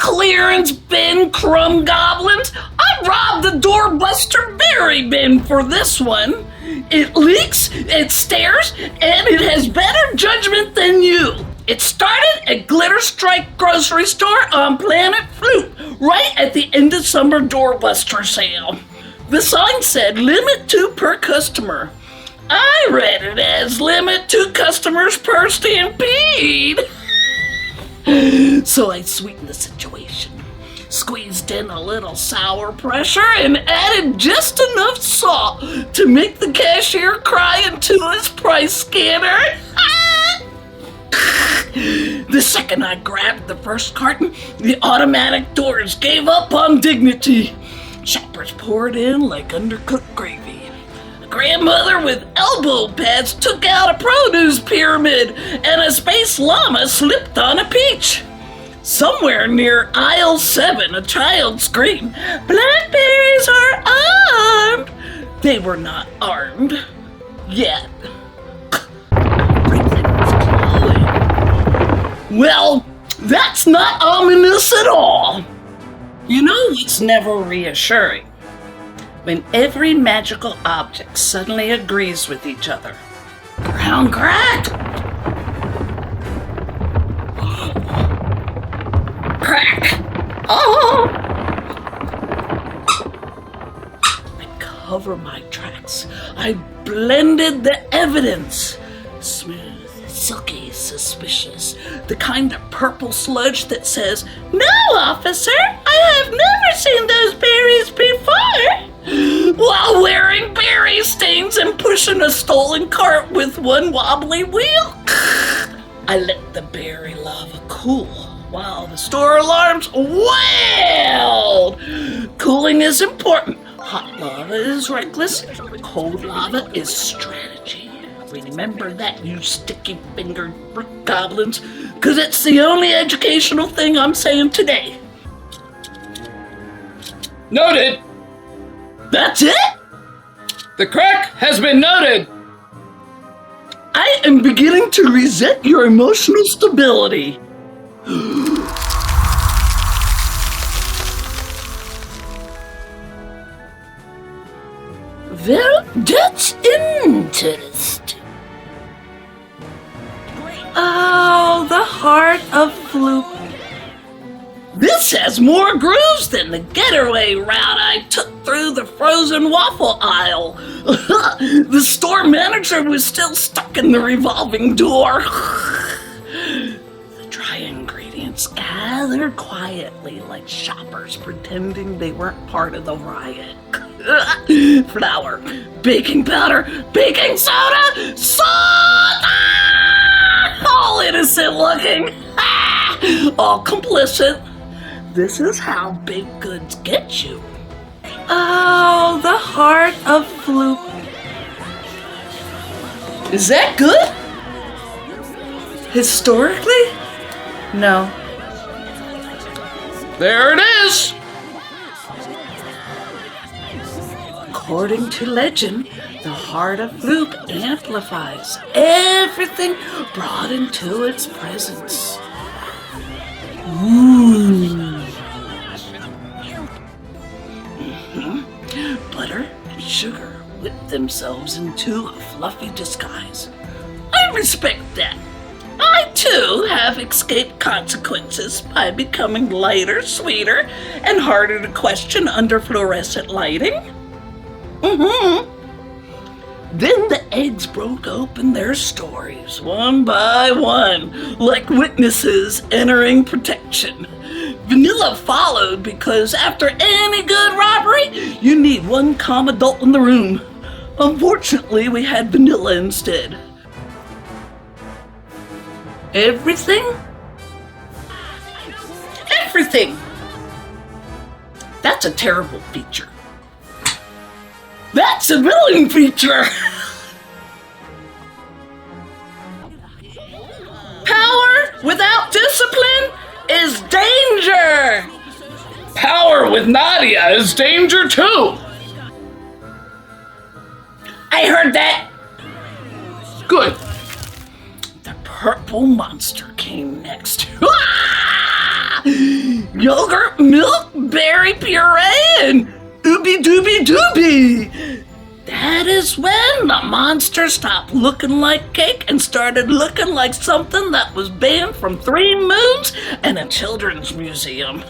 clearance bin, crumb goblins. I robbed the doorbuster berry bin for this one. It leaks, it stares, and it has better judgment than you. It started at Glitter Strike grocery store on Planet Fruit, right at the end of summer doorbuster sale. The sign said limit 2 per customer. I read it as limit 2 customers per stampede. So I sweetened the situation, squeezed in a little sour pressure, and added just enough salt to make the cashier cry into his price scanner. The second I grabbed the first carton, the automatic doors gave up on dignity. Shoppers poured in like undercooked gravy. A grandmother with elbow pads took out a produce pyramid, and a space llama slipped on a peach. Somewhere near aisle 7, a child screamed, "Blackberries are armed!" They were not armed. Yet. Everything was glowing. Well, that's not ominous at all. You know what's never reassuring? When every magical object suddenly agrees with each other. Ground cracked! Crack! Oh! I cover my tracks. I blended the evidence. Smooth, silky, suspicious. The kind of purple sludge that says, "No, officer, I have never seen those berries before," while wearing berry stains and pushing a stolen cart with one wobbly wheel. I let the berry lava cool while the store alarms wailed. Cooling is important. Hot lava is reckless. Cold lava is strategy. Remember that, you sticky-fingered brick goblins, because it's the only educational thing I'm saying today. Noted. That's it? The crack has been noted. I am beginning to resent your emotional stability. Well, that's interesting. Oh, the heart of Floop. This has more grooves than the getaway route I took through the frozen waffle aisle. The store manager was still stuck in the revolving door. The dry ingredients gathered quietly like shoppers pretending they weren't part of the riot. Flour, baking powder, baking soda, salt! All innocent looking. All complicit. This is how baked goods get you. Oh, the heart of Floop. Is that good? Historically? No. There it is. According to legend, the heart of Floop amplifies everything brought into its presence. Butter and sugar whip themselves into a fluffy disguise. I respect that. I, too, have escaped consequences by becoming lighter, sweeter, and harder to question under fluorescent lighting. Then the eggs broke open their stories, one by one, like witnesses entering protection. Vanilla followed because after any good robbery, you need one calm adult in the room. Unfortunately, we had vanilla instead. Everything? Everything! That's a terrible feature. That's a villain feature! Power without discipline is danger! Power with Nadia is danger too. I heard that! Good. The purple monster came next. yogurt, milk, berry puree, and ooby dooby dooby. That is when the monster stopped looking like cake and started looking like something that was banned from 3 moons and a children's museum.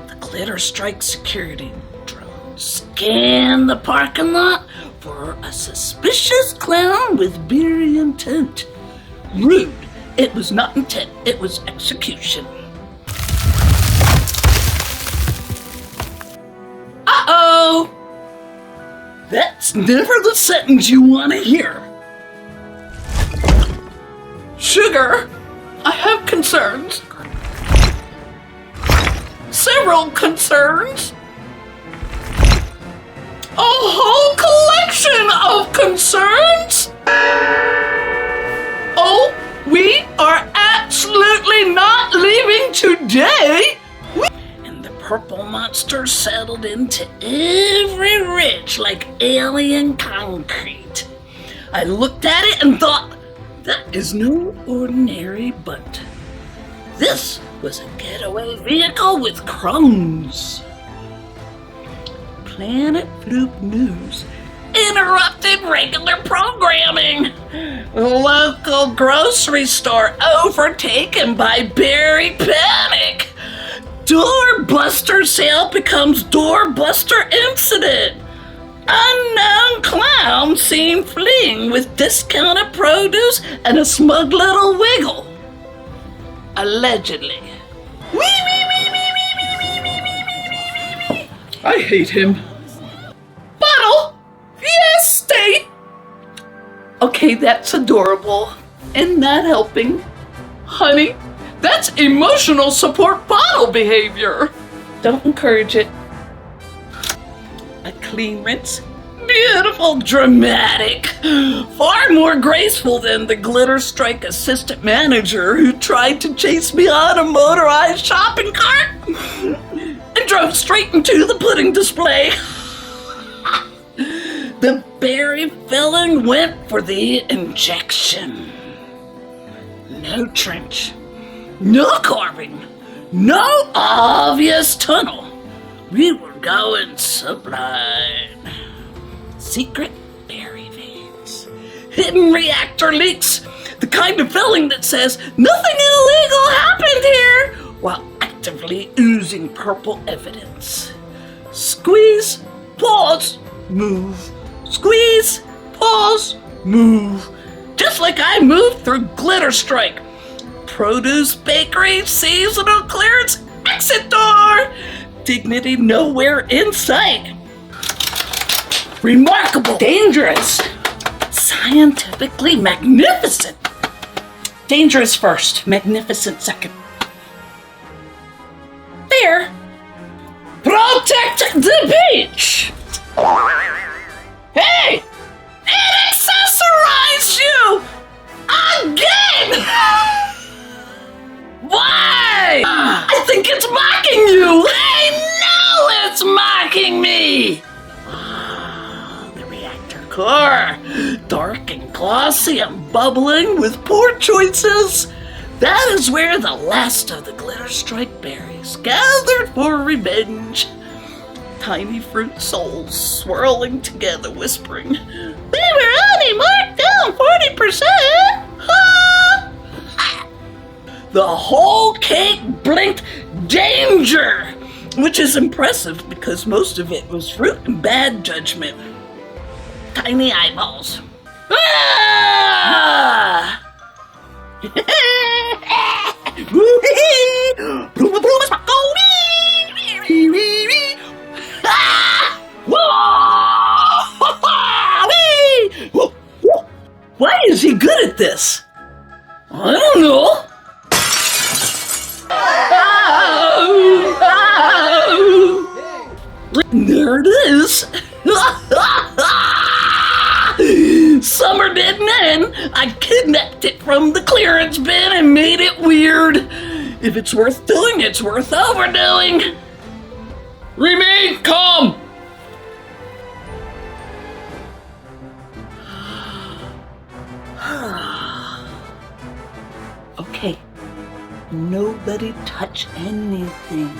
The Glitter Strike security drone scanned the parking lot for a suspicious clown with beery intent. Rude. It was not intent, it was execution. Uh-oh! That's never the sentence you want to hear. Sugar, I have concerns. Several concerns. A whole collection of concerns. Oh, we are absolutely not leaving today. And the purple monster settled into every ridge like alien concrete. I looked at it and thought, that is no ordinary Bundt. This was a getaway vehicle with crumbs. Planet Floop News interrupted regular programming. Local grocery store overtaken by berry panic. Doorbuster sale becomes doorbuster incident. Unknown clown seen fleeing with discounted produce and a smug little wiggle. Allegedly. I hate him. Bottle? Yes, stay. Okay, that's adorable. And not helping. Honey, that's emotional support bottle behavior. Don't encourage it. A clean rinse. Beautiful, dramatic. Far more graceful than the Glitter Strike assistant manager who tried to chase me on a motorized shopping cart and drove straight into the pudding display. The berry filling went for the injection. No trench, no carving, no obvious tunnel. We were going sublime. Secret berry veins, hidden reactor leaks, the kind of filling that says nothing illegal happened here, while actively oozing purple evidence. Squeeze, pause, move. Squeeze, pause, move. Just like I moved through Glitter Strike. Produce bakery, seasonal clearance, exit door. Dignity nowhere in sight. Remarkable, dangerous, scientifically magnificent. Dangerous first, magnificent second. There. Protect the beach. Hey! It accessorized you! Again! Why? I think it's mocking you! I know it's mocking me! The reactor core. Dark and glossy and bubbling with poor choices. That is where the last of the Glitter Strike berries gathered for revenge. Tiny fruit souls swirling together, whispering, "We were only marked down 40%! Ha!" The whole cake blinked danger, which is impressive because most of it was fruit and bad judgment. Tiny eyeballs. Ah! Why is he good at this? I don't know. There it is. Summer didn't end. I kidnapped it from the clearance bin and made it weird. If it's worth doing, it's worth overdoing. Remain calm. Okay. Nobody touch anything.